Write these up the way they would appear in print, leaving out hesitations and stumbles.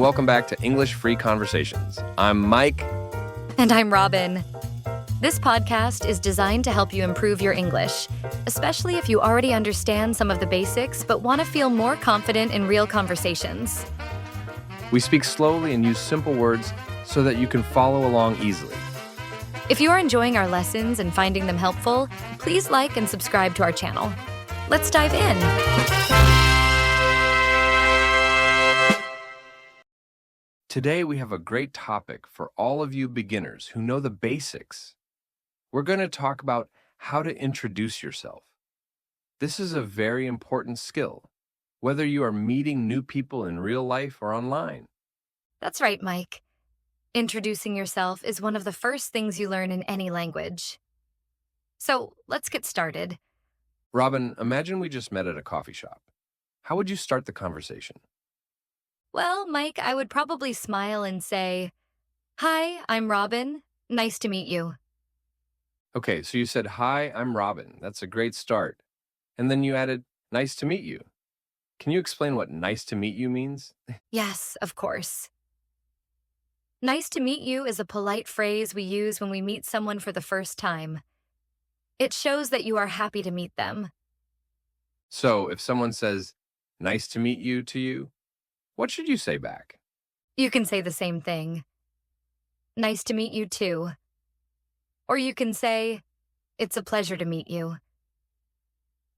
and welcome back to English Free Conversations. I'm Mike. And I'm Robin. This podcast is designed to help you improve your English, especially if you already understand some of the basics but want to feel more confident in real conversations. We speak slowly and use simple words so that you can follow along easily. If you are enjoying our lessons and finding them helpful, please like and subscribe to our channel. Let's dive in. Today we have a great topic for all of you beginners who know the basics. We're going to talk about how to introduce yourself. This is a very important skill, whether you are meeting new people in real life or online. That's right, Mike. Introducing yourself is one of the first things you learn in any language. So let's get started. Robin, imagine we just met at a coffee shop. How would you start the conversation? Well, Mike, I would probably smile and say, "Hi, I'm Robin. Nice to meet you." Okay, so you said, "Hi, I'm Robin." That's a great start. And then you added, "Nice to meet you." Can you explain what nice to meet you means? Yes, of course. Nice to meet you is a polite phrase we use when we meet someone for the first time. It shows that you are happy to meet them. So if someone says, "Nice to meet you" to you, what should you say back? You can say the same thing. Nice to meet you too. Or you can say, "It's a pleasure to meet you."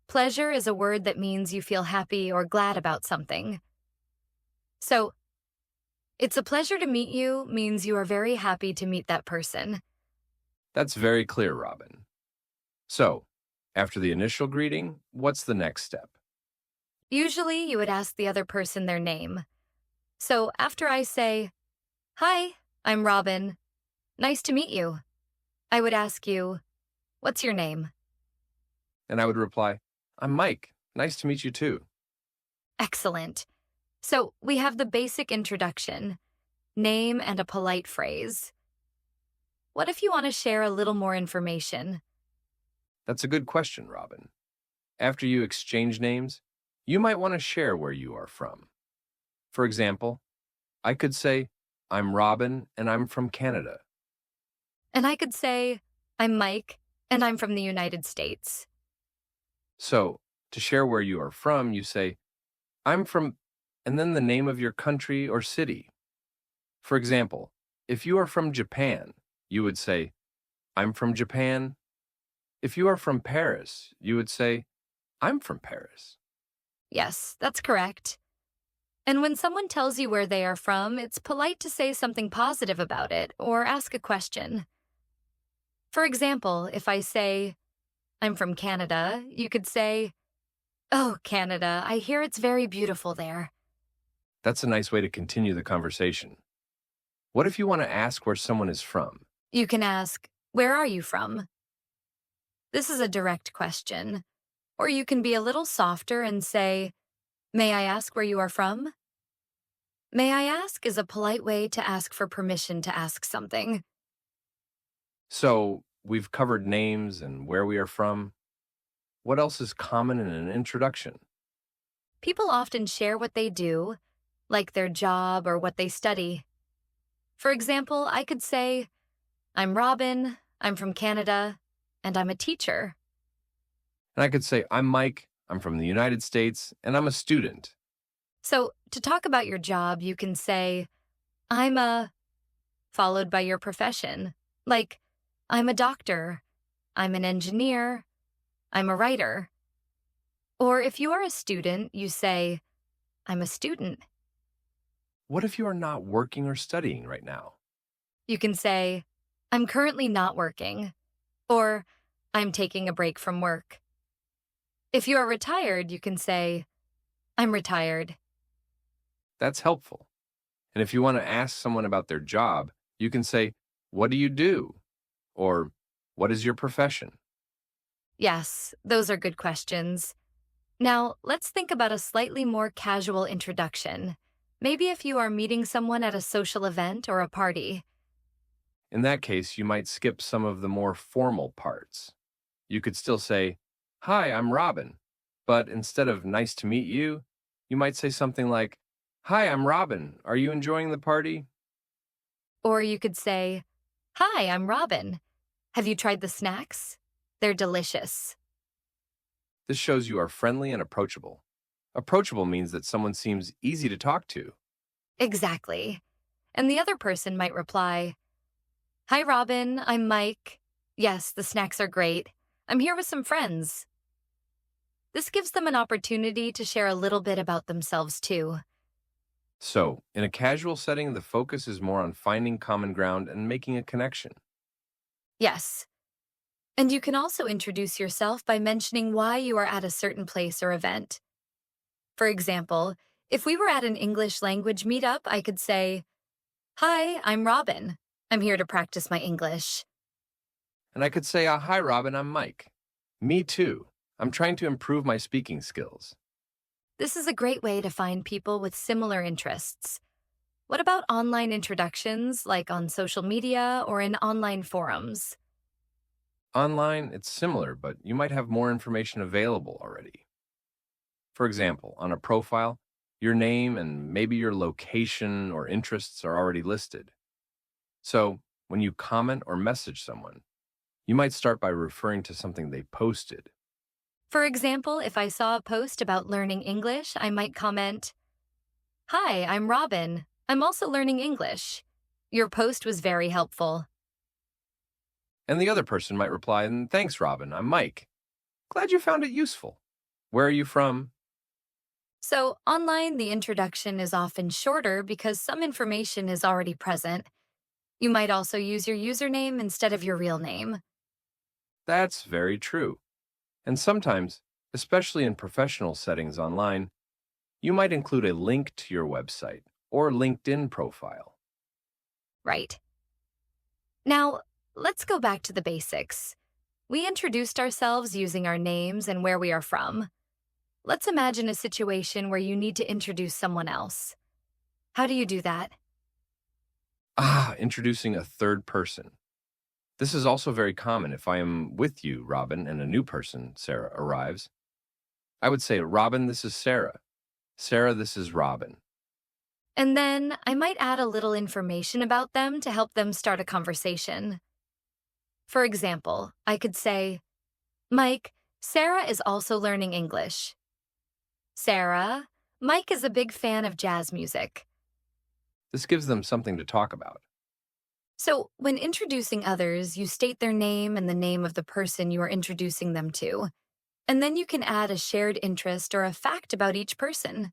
Pleasure is a word that means you feel happy or glad about something. So, "It's a pleasure to meet you" means you are very happy to meet that person. That's very clear, Robin. So, after the initial greeting, what's the next step? Usually, you would ask the other person their name. So, after I say, "Hi, I'm Robin. Nice to meet you," I would ask you, "What's your name?" And I would reply, "I'm Mike. Nice to meet you too." Excellent. So, we have the basic introduction, name, and a polite phrase. What if you want to share a little more information? That's a good question, Robin. After you exchange names, you might want to share where you are from. For example, I could say, "I'm Robin and I'm from Canada." And I could say, "I'm Mike, and I'm from the United States." So, to share where you are from, you say, "I'm from," and then the name of your country or city. For example, if you are from Japan, you would say, "I'm from Japan." If you are from Paris, you would say, "I'm from Paris." Yes, that's correct. And when someone tells you where they are from, it's polite to say something positive about it or ask a question. For example, if I say, "I'm from Canada," you could say, "Oh, Canada, I hear it's very beautiful there." That's a nice way to continue the conversation. What if you want to ask where someone is from? You can ask, "Where are you from?" This is a direct question. Or you can be a little softer and say, "May I ask where you are from?" "May I ask" is a polite way to ask for permission to ask something. So, we've covered names and where we are from. What else is common in an introduction? People often share what they do, like their job or what they study. For example, I could say, "I'm Robin, I'm from Canada, and I'm a teacher." And I could say, "I'm Mike, I'm from the United States, and I'm a student." So, to talk about your job, you can say, "I'm a," followed by your profession. Like, "I'm a doctor, I'm an engineer, I'm a writer." Or if you are a student, you say, "I'm a student." What if you are not working or studying right now? You can say, "I'm currently not working," or "I'm taking a break from work." If you are retired, you can say, "I'm retired." That's helpful. And if you want to ask someone about their job, you can say, "What do you do?" Or, "What is your profession?" Yes, those are good questions. Now, let's think about a slightly more casual introduction. Maybe if you are meeting someone at a social event or a party. In that case, you might skip some of the more formal parts. You could still say, "Hi, I'm Robin," but instead of "nice to meet you," you might say something like, Hi, I'm Robin. Are you enjoying the party? Or you could say, Hi, I'm Robin. Have you tried the snacks? They're delicious. This shows you are friendly and approachable. Approachable means that someone seems easy to talk to. Exactly. And the other person might reply, Hi, Robin. I'm Mike. Yes, the snacks are great. I'm here with some friends. This gives them an opportunity to share a little bit about themselves, too. So, in a casual setting, the focus is more on finding common ground and making a connection. Yes. And you can also introduce yourself by mentioning why you are at a certain place or event. For example, if we were at an English language meetup, I could say, Hi, I'm Robin. I'm here to practice my English. And I could say, Hi, Robin, I'm Mike. Me too. I'm trying to improve my speaking skills. This is a great way to find people with similar interests. What about online introductions, like on social media or in online forums? Online, it's similar, but you might have more information available already. For example, on a profile, your name and maybe your location or interests are already listed. So, when you comment or message someone, you might start by referring to something they posted. For example, if I saw a post about learning English, I might comment, Hi, I'm Robin. I'm also learning English. Your post was very helpful. And the other person might reply, Thanks, Robin, I'm Mike. Glad you found it useful. Where are you from? So, online, the introduction is often shorter because some information is already present. You might also use your username instead of your real name. That's very true. And sometimes, especially in professional settings online, you might include a link to your website or LinkedIn profile. Right. Now, let's go back to the basics. We introduced ourselves using our names and where we are from. Let's imagine a situation where you need to introduce someone else. How do you do that? Introducing a third person. This is also very common if I am with you, Robin, and a new person, Sarah, arrives. I would say, Robin, this is Sarah. Sarah, this is Robin. And then I might add a little information about them to help them start a conversation. For example, I could say, Mike, Sarah is also learning English. Sarah, Mike is a big fan of jazz music. This gives them something to talk about. So, when introducing others, you state their name and the name of the person you are introducing them to. And then you can add a shared interest or a fact about each person.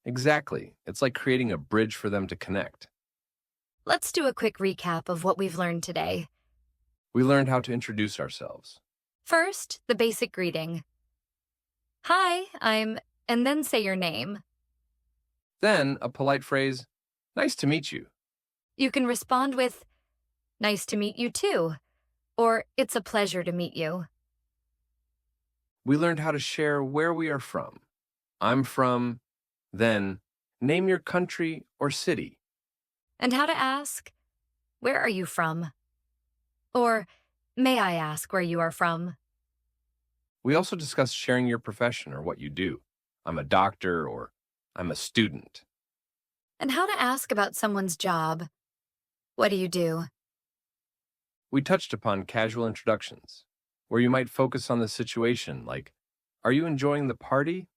Exactly. It's like creating a bridge for them to connect. Let's do a quick recap of what we've learned today. We learned how to introduce ourselves. First, the basic greeting. Hi, and then say your name. Then a polite phrase, nice to meet you. You can respond with, Nice to meet you too, or It's a pleasure to meet you. We learned how to share where we are from. I'm from, then name your country or city. And how to ask, Where are you from? Or, May I ask where you are from? We also discussed sharing your profession or what you do. I'm a doctor or I'm a student. And how to ask about someone's job. What do you do? We touched upon casual introductions, where you might focus on the situation like, are you enjoying the party?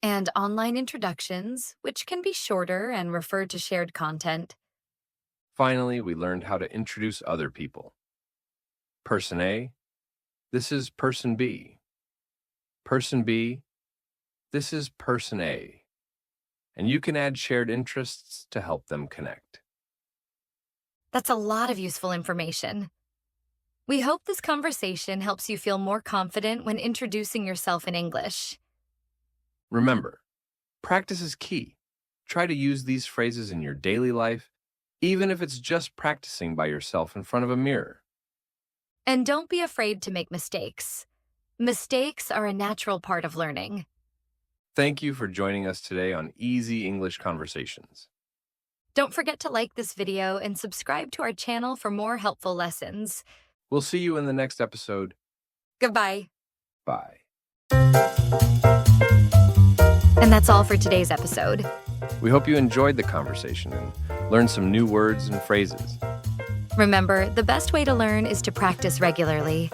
And online introductions, which can be shorter and refer to shared content. Finally, we learned how to introduce other people. Person A, this is person B. Person B, this is person A. And you can add shared interests to help them connect. That's a lot of useful information. We hope this conversation helps you feel more confident when introducing yourself in English. Remember, practice is key. Try to use these phrases in your daily life, even if it's just practicing by yourself in front of a mirror. And don't be afraid to make mistakes. Mistakes are a natural part of learning. Thank you for joining us today on Easy English Conversations. Don't forget to like this video and subscribe to our channel for more helpful lessons. We'll see you in the next episode. Goodbye. Bye. And that's all for today's episode. We hope you enjoyed the conversation and learned some new words and phrases. Remember, the best way to learn is to practice regularly.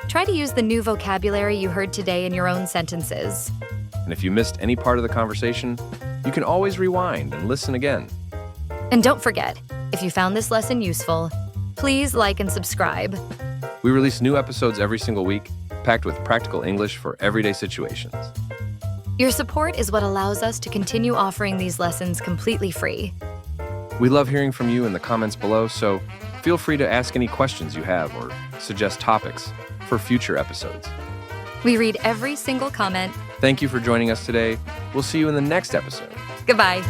Try to use the new vocabulary you heard today in your own sentences. And if you missed any part of the conversation, you can always rewind and listen again. And don't forget, if you found this lesson useful, please like and subscribe. We release new episodes every single week, packed with practical English for everyday situations. Your support is what allows us to continue offering these lessons completely free. We love hearing from you in the comments below, so feel free to ask any questions you have or suggest topics for future episodes. We read every single comment. Thank you for joining us today. We'll see you in the next episode. Goodbye.